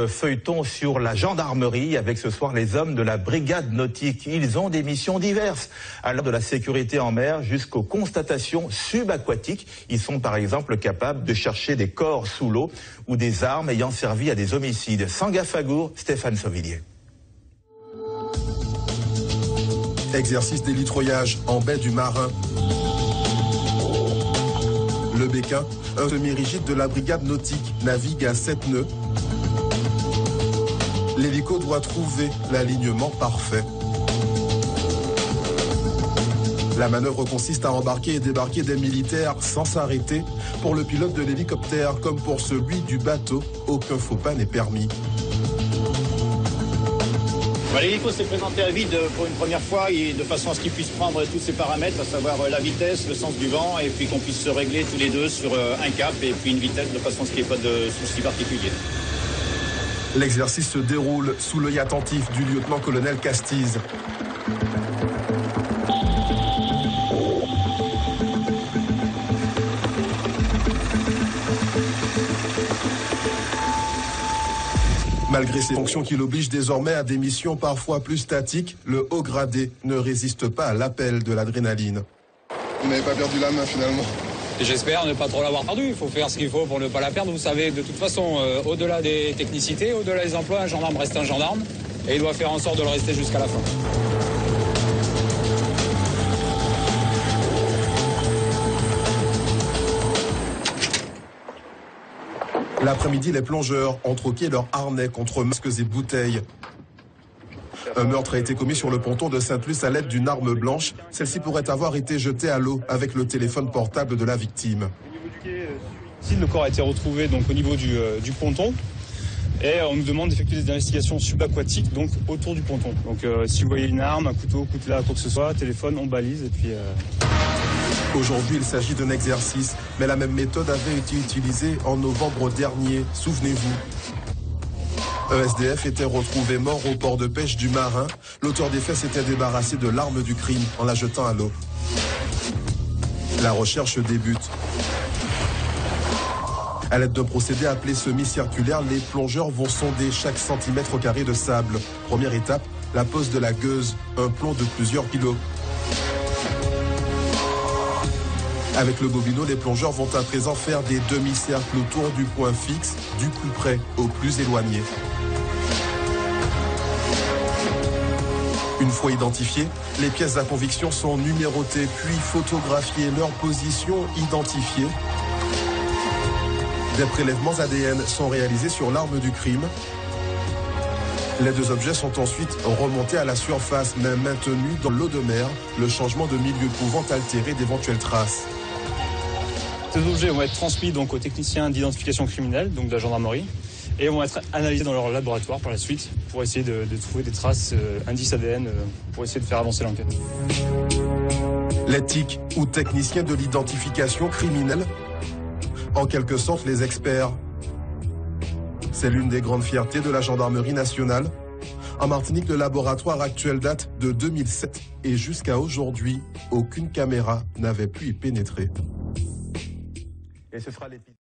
notre feuilleton sur la gendarmerie avec ce soir les hommes de la brigade nautique. Ils ont des missions diverses, allant de la sécurité en mer jusqu'aux constatations subaquatiques. Ils sont par exemple capables de chercher des corps sous l'eau ou des armes ayant servi à des homicides. Sangafagour, Stéphane Sauvillier. Exercice d'hélitreuillage en baie du Marin. Le Béquin, un semi-rigide de la brigade nautique, navigue à 7 nœuds. L'hélico doit trouver l'alignement parfait. La manœuvre consiste à embarquer et débarquer des militaires sans s'arrêter. Pour le pilote de l'hélicoptère comme pour celui du bateau, aucun faux pas n'est permis. L'hélico s'est présenté à vide pour une première fois de façon à ce qu'il puisse prendre tous ses paramètres, à savoir la vitesse, le sens du vent, et puis qu'on puisse se régler tous les deux sur un cap et puis une vitesse de façon à ce qu'il n'y ait pas de soucis particuliers. L'exercice se déroule sous l'œil attentif du lieutenant-colonel Castiz. Malgré ses fonctions qui l'obligent désormais à des missions parfois plus statiques, le haut gradé ne résiste pas à l'appel de l'adrénaline. Vous n'avez pas perdu la main finalement? J'espère ne pas trop l'avoir perdu. Il faut faire ce qu'il faut pour ne pas la perdre. Vous savez, de toute façon, au-delà des technicités, au-delà des emplois, un gendarme reste un gendarme et il doit faire en sorte de le rester jusqu'à la fin. L'après-midi, les plongeurs ont troqué leurs harnais contre masques et bouteilles. Un meurtre a été commis sur le ponton de Sainte-Luce à l'aide d'une arme blanche. Celle-ci pourrait avoir été jetée à l'eau avec le téléphone portable de la victime. Ici, le corps a été retrouvé donc, au niveau du ponton. Et on nous demande d'effectuer des investigations subaquatiques donc autour du ponton. Donc si vous voyez une arme, un couteau, coutelas, quoi que ce soit, téléphone, on balise et puis... Aujourd'hui, il s'agit d'un exercice, mais la même méthode avait été utilisée en novembre dernier, souvenez-vous. Un SDF était retrouvé mort au port de pêche du Marin. L'auteur des faits s'était débarrassé de l'arme du crime en la jetant à l'eau. La recherche débute. À l'aide d'un procédé appelé semi-circulaire, les plongeurs vont sonder chaque centimètre carré de sable. Première étape, la pose de la gueuse, un plomb de plusieurs kilos. Avec le bobino, les plongeurs vont à présent faire des demi-cercles autour du point fixe, du plus près au plus éloigné. Une fois identifiées, les pièces à conviction sont numérotées, puis photographiées, leur position identifiée. Des prélèvements ADN sont réalisés sur l'arme du crime. Les deux objets sont ensuite remontés à la surface, mais maintenus dans l'eau de mer, le changement de milieu pouvant altérer d'éventuelles traces. Ces objets vont être transmis donc aux techniciens d'identification criminelle, donc de la gendarmerie, et vont être analysés dans leur laboratoire par la suite pour essayer de trouver des traces, indices ADN, pour essayer de faire avancer l'enquête. L'éthique ou technicien de l'identification criminelle, en quelque sorte les experts. C'est l'une des grandes fiertés de la gendarmerie nationale. En Martinique, le laboratoire actuel date de 2007 et jusqu'à aujourd'hui, aucune caméra n'avait pu y pénétrer. Et ce sera l'épisode.